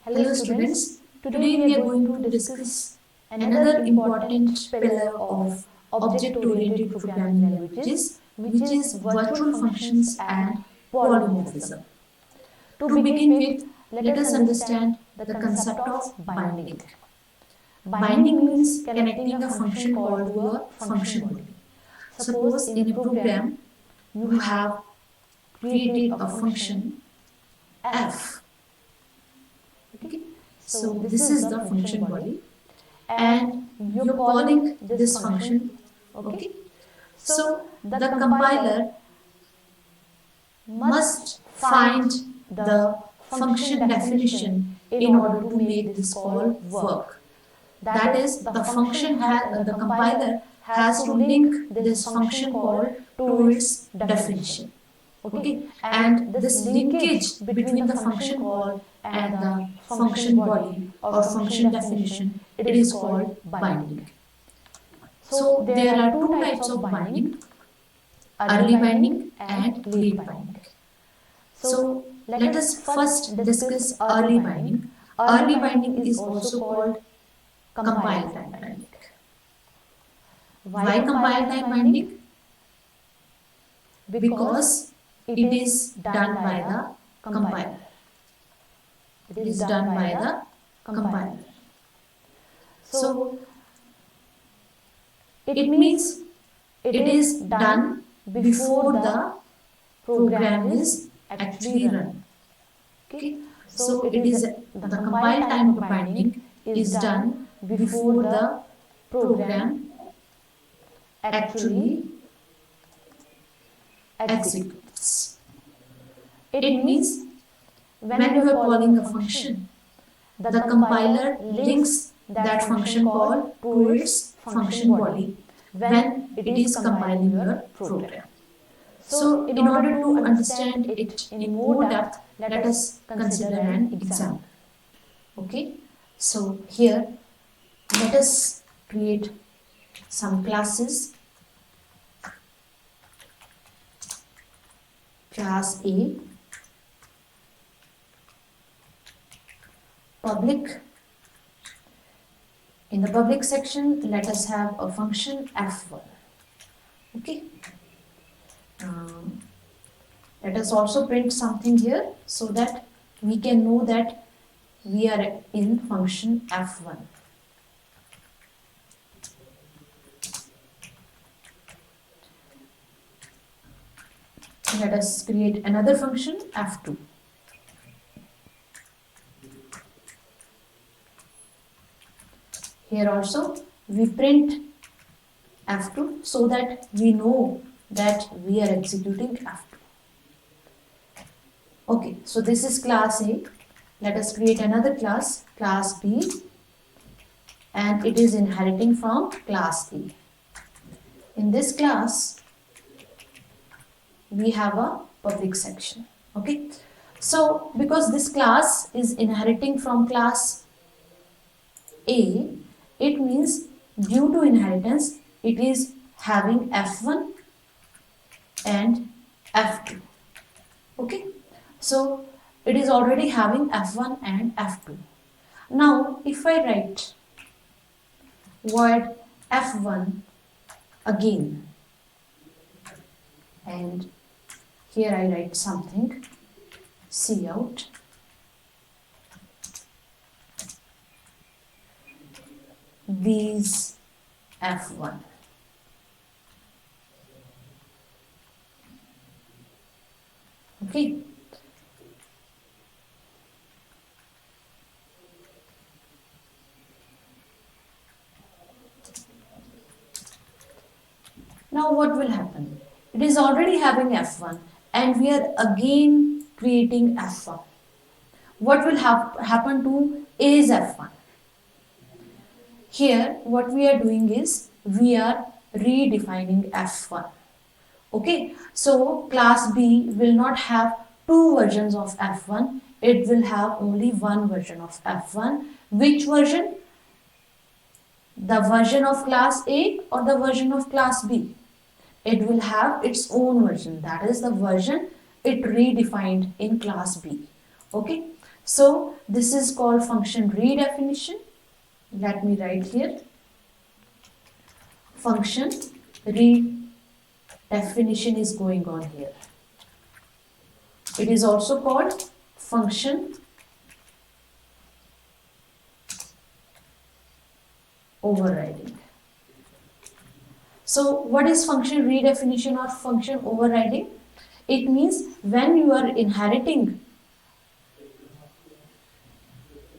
Hello students, today we are going to discuss another important pillar of object-oriented programming languages, which is virtual functions and polymorphism. To begin with, let us understand the concept of binding. Binding means connecting a function call to a function body. Suppose in a program you have created a function f. Okay? So this is the function body and you're calling this function. Okay? So the compiler must find the function definition in order to make this call work. That is, the compiler has to link this function call to its definition. Okay, and this linkage between the function call and the function body or function definition, it is called binding. So there are two types of binding: early binding and late binding. So let us first discuss early binding. Early binding is also called compile time binding. Why compile time binding? Because it is done by the compiler. It is done by the compiler. So it means it is done before the program is actually run. Okay? So it is the compile time binding is done before the program actually executes. It means when you are calling a function, the compiler links that function call to its function body when it is compiling your program. So in order to understand it in more depth, let us consider an example. Okay, so here let us create some classes. Class A, public. In the public section, let us have a function f1. Okay. Let us also print something here so that we can know that we are in function f1. Let us create another function f2. Here also we print f2 so that we know that we are executing f2. Okay, so this is class A. Let us create another class, class B, and it is inheriting from class A. In this class, we have a public section. Okay, so because this class is inheriting from class A, it means due to inheritance it is having f1 and f2. Okay, so it is already having f1 and f2. Now if I write word f1 again, and here I write something, cout, these f1. Okay. Now what will happen? It is already having f1 and we are again creating f1. What will happen to A's f1? Here what we are doing is we are redefining f1. Okay, so class B will not have two versions of f1, it will have only one version of f1. Which version? The version of class A or the version of class B? It will have its own version, that is the version it redefined in class B. Okay, So this is called function redefinition. Let me write here. Function redefinition is going on here. It is also called function overriding. So what is function redefinition or function overriding? It means when you are inheriting,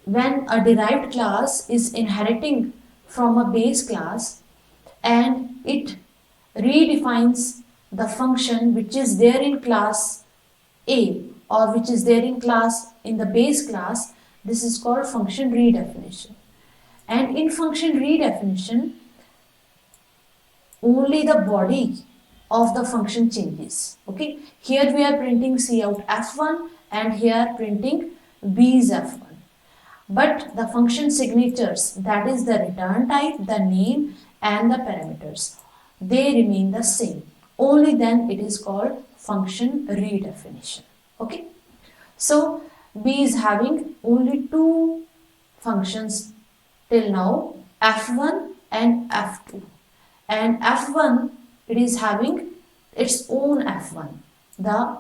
when a derived class is inheriting from a base class and it redefines the function which is there in class A or which is there in the base class, this is called function redefinition. And in function redefinition, only the body of the function changes. Okay, here we are printing cout f1 and here printing b's f1. But the function signatures, that is the return type, the name and the parameters, they remain the same. Only then it is called function redefinition. Okay. So B is having only two functions till now, f1 and f2. And f1, it is having its own f1, the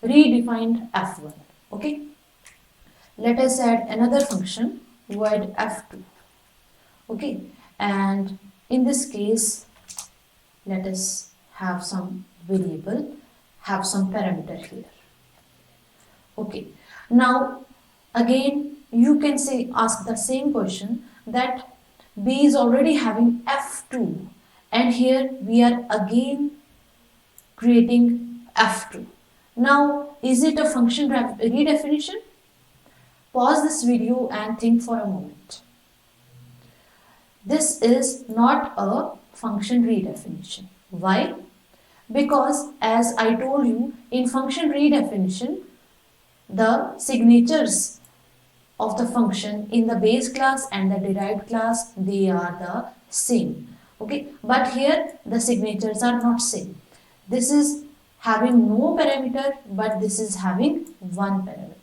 redefined f1. Okay. Let us add another function, void f2. Okay, and in this case, let us have some variable, have some parameter here. Okay, now again you can ask the same question, that B is already having f2 and here we are again creating f2. Now is it a function redefinition? Pause this video and think for a moment. This is not a function redefinition. Why? Because as I told you, in function redefinition, the signatures of the function in the base class and the derived class, they are the same. Okay, but here the signatures are not same. This is having no parameter, but this is having one parameter.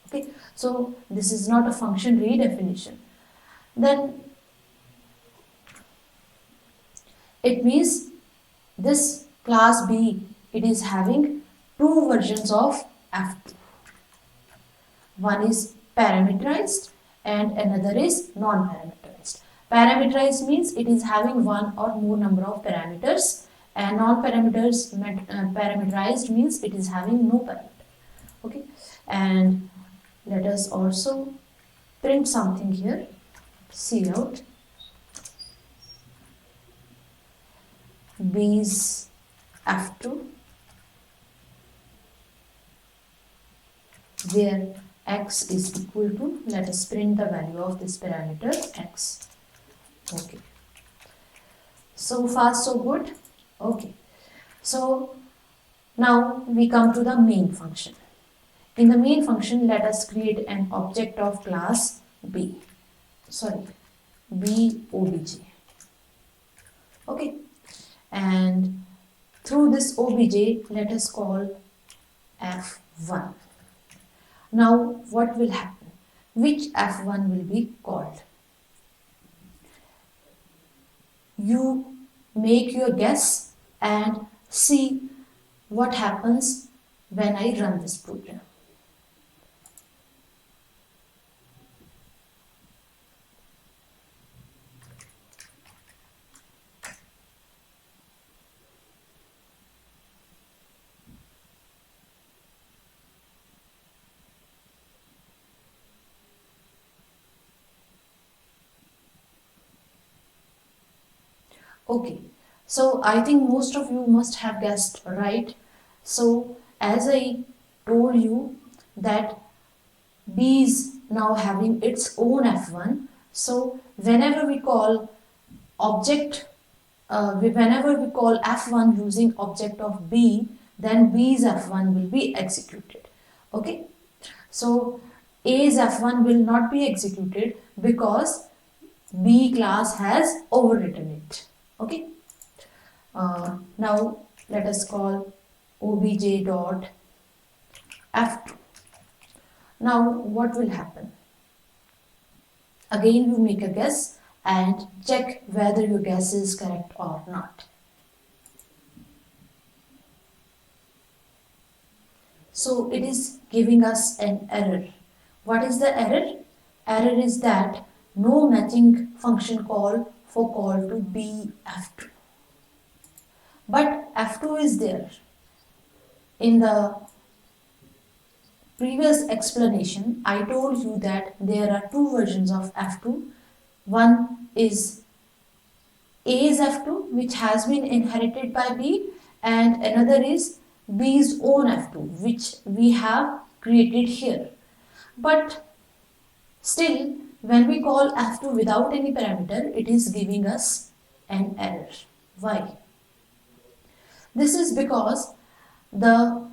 Okay, so this is not a function redefinition. Then it means this class B, it is having two versions of f2. One is parameterized and another is non-parameterized. Parameterized means it is having one or more number of parameters, and parameterized means it is having no parameter. Okay, and let us also print something here, cout b's f2, where x is equal to, let us print the value of this parameter x. Okay, so far so good. Okay, so now we come to the main function. In the main function, let us create an object of class b obj. Okay, and through this obj, let us call f1. Now what will happen? Which f1 will be called? You make your guess and see what happens when I run this program. Okay, so I think most of you must have guessed right. So as I told you that B is now having its own f1. So whenever we call whenever we call f1 using object of B, then B's f1 will be executed. Okay, so A's f1 will not be executed because B class has overwritten it. Okay, now let us call obj dot f2. Now what will happen? Again you make a guess and check whether your guess is correct or not. So it is giving us an error. What is the error? Error is that no matching function call for call to B F2. But F2 is there. In the previous explanation, I told you that there are two versions of F2. One is A's F2, which has been inherited by B, and another is B's own F2, which we have created here. But still, when we call F2 without any parameter, it is giving us an error. Why? This is because the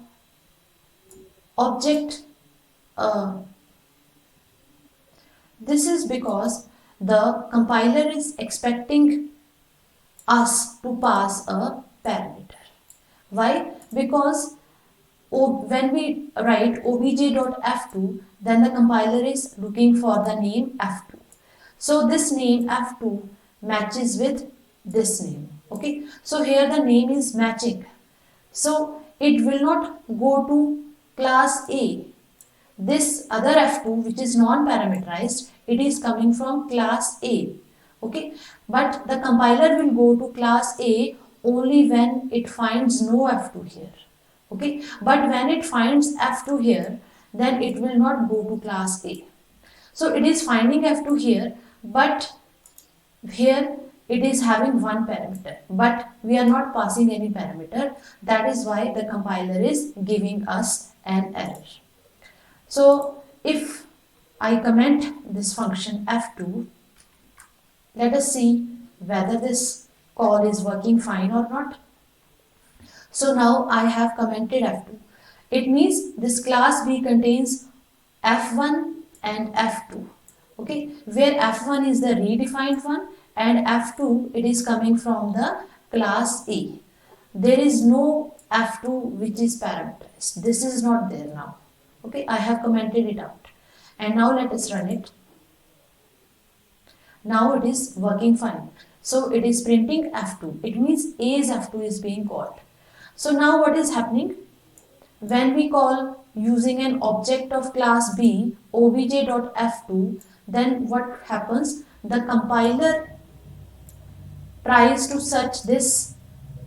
object this is because the compiler is expecting us to pass a parameter. Why? Because when we write obj.f2, then the compiler is looking for the name f2. So this name f2 matches with this name. Okay, so here the name is matching. So it will not go to class A. This other f2, which is non-parameterized, it is coming from class A. Okay, but the compiler will go to class A only when it finds no f2 here. Okay, but when it finds f2 here, then it will not go to class A. So it is finding f2 here, but here it is having one parameter, but we are not passing any parameter. That is why the compiler is giving us an error. So if I comment this function f2, let us see whether this call is working fine or not. So now I have commented f2. It means this class B contains f1 and f2. Okay, where f1 is the redefined one and f2 it is coming from the class A. There is no f2 which is parameterized. This is not there now. Okay, I have commented it out. And now let us run it. Now it is working fine. So it is printing f2. It means A's f2 is being called. So now what is happening? When we call using an object of class B obj.f2, then what happens? The compiler tries to search this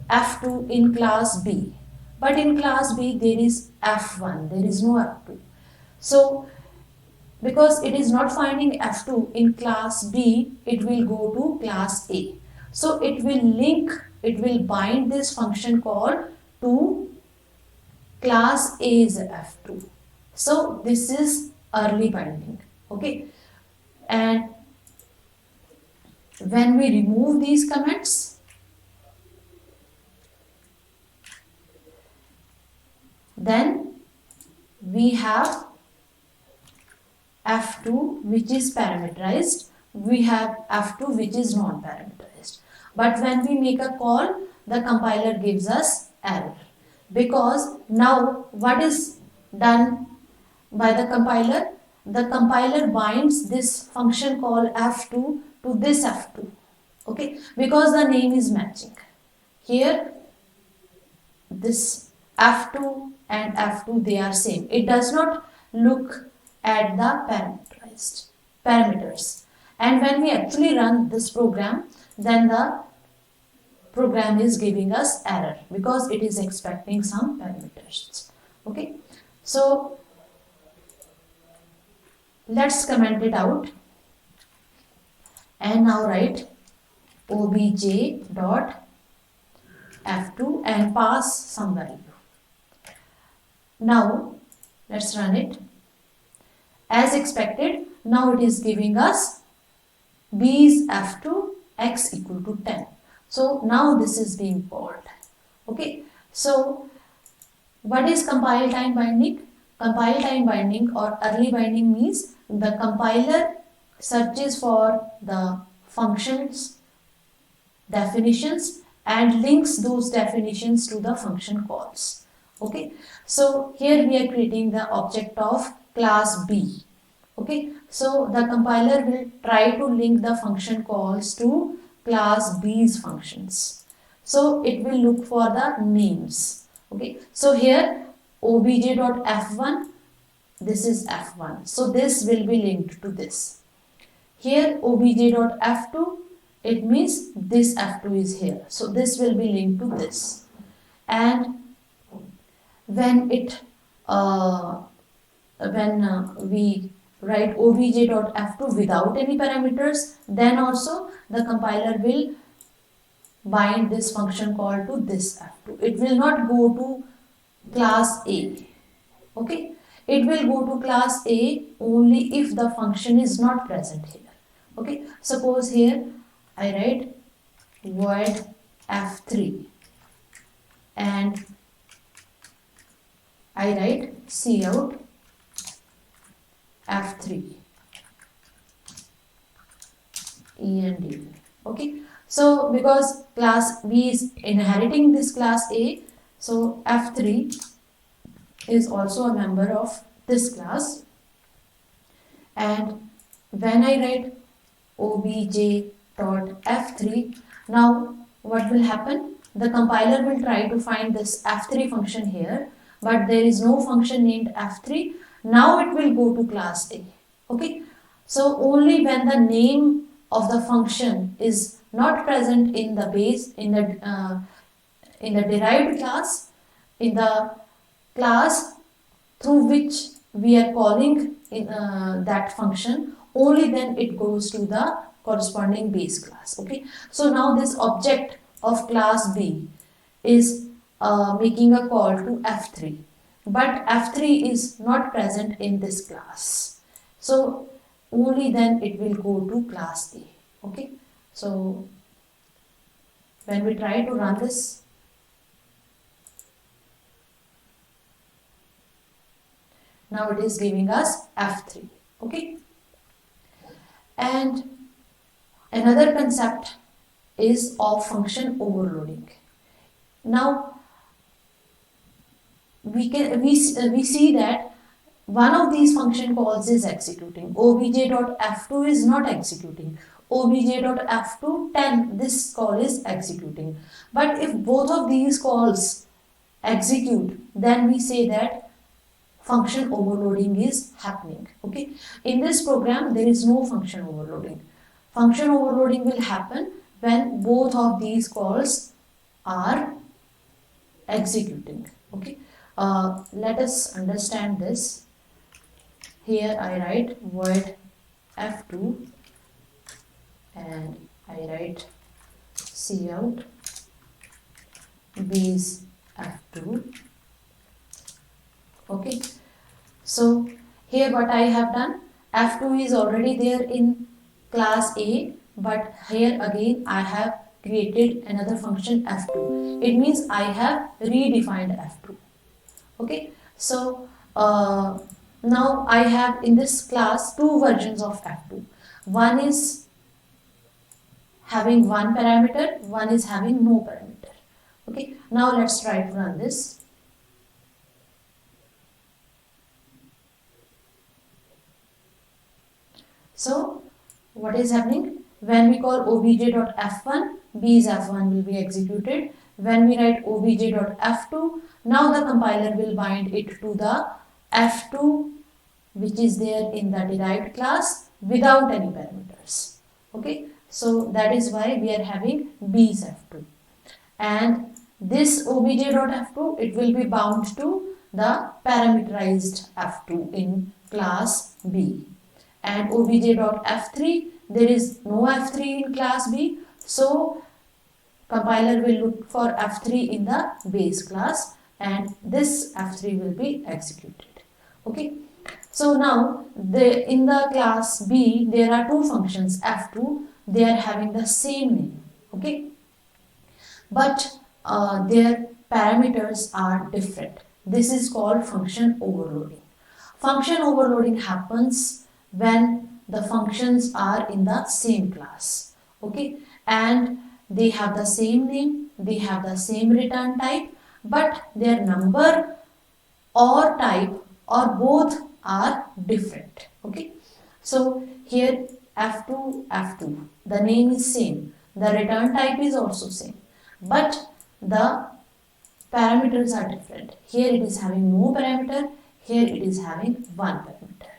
f2 in class B. But in class B there is f1, there is no f2. So because it is not finding f2 in class B, it will go to class A. So it will bind this function call to class A's f2. So this is early binding. Okay, and when we remove these comments, then we have f2 which is parameterized, we have f2 which is non-parameterized. But when we make a call, the compiler gives us error, because now what is done by the compiler? The compiler binds this function called f2 to this f2. Okay, because the name is matching. Here this f2 and f2 they are same. It does not look at the parameters. And when we actually run this program, then the program is giving us error because it is expecting some parameters. Okay, so let's comment it out and now write obj dot f2 and pass some value. Now let's run it. As expected, now it is giving us B's f2 x equal to 10. So now this is being called. Okay, so what is compile time binding? Compile time binding or early binding means the compiler searches for the functions definitions and links those definitions to the function calls. Okay, so here we are creating the object of class B. Okay, so the compiler will try to link the function calls to class B's functions. So it will look for the names. Okay, so here obj.f1, this is f1, so this will be linked to this. Here obj.f2, it means this f2 is here, so this will be linked to this. And when we write obj.f2 without any parameters, then also the compiler will bind this function call to this f2. It will not go to class A. Okay, it will go to class A only if the function is not present here. Okay, suppose here I write void f3 and I write cout f3 end. Okay, so because class B is inheriting this class A, so f3 is also a member of this class. And when I write obj.f3, now what will happen? The compiler will try to find this f3 function here, but there is no function named f3. Now it will go to class A. Okay, so only when the name of the function is not present in the base, in the derived class, in the class through which we are calling that function, only then it goes to the corresponding base class. Okay, so now this object of class B is making a call to f3, but f3 is not present in this class, so only then it will go to class A. Okay, so when we try to run this, now it is giving us f3. Okay, and another concept is of function overloading. Now we see that one of these function calls is executing. obj.f2 is not executing. obj.f2 10, this call is executing. But if both of these calls execute, then we say that function overloading is happening. Okay, in this program there is no function overloading. Function overloading will happen when both of these calls are executing. Okay, let us understand this. Here I write void f2 and I write cout b's f2. Okay, so here what I have done, f2 is already there in class A, but here again I have created another function f2. It means I have redefined f2. Okay, so now I have in this class two versions of f2. One is having one parameter, one is having no parameter. Okay, now let's try to run this. So what is happening? When we call obj.f1, b's f1 will be executed. When we write obj.f2, now the compiler will bind it to the f2 which is there in the derived class without any parameters. Okay, so that is why we are having b's f2. And this obj.f2, it will be bound to the parameterized f2 in class B. And obj.f3, there is no f3 in class B, so compiler will look for f3 in the base class and this f3 will be executed. Okay, so now in the class B there are two functions f2, they are having the same name. Okay, but their parameters are different. This is called function overloading. Function overloading happens when the functions are in the same class. Okay, and they have the same name, they have the same return type, but their number or type or both are different. Okay, so here F2, F2, the name is same, the return type is also same, but the parameters are different. Here it is having no parameter, here it is having one parameter.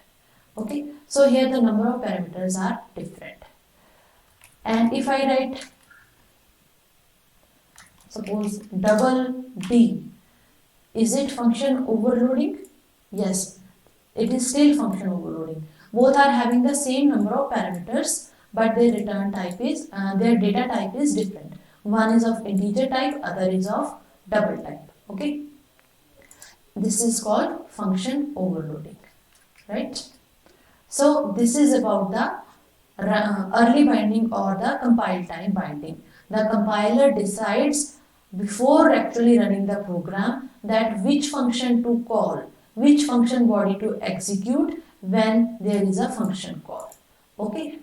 Okay, so here the number of parameters are different. And if I write, suppose double D, is it function overloading? Yes, it is still function overloading. Both are having the same number of parameters, but their return type is, their data type is different. One is of integer type, other is of double type. Okay, this is called function overloading, right? So this is about the early binding or the compile time binding. The compiler decides before actually running the program that which function to call, which function body to execute when there is a function call. Okay.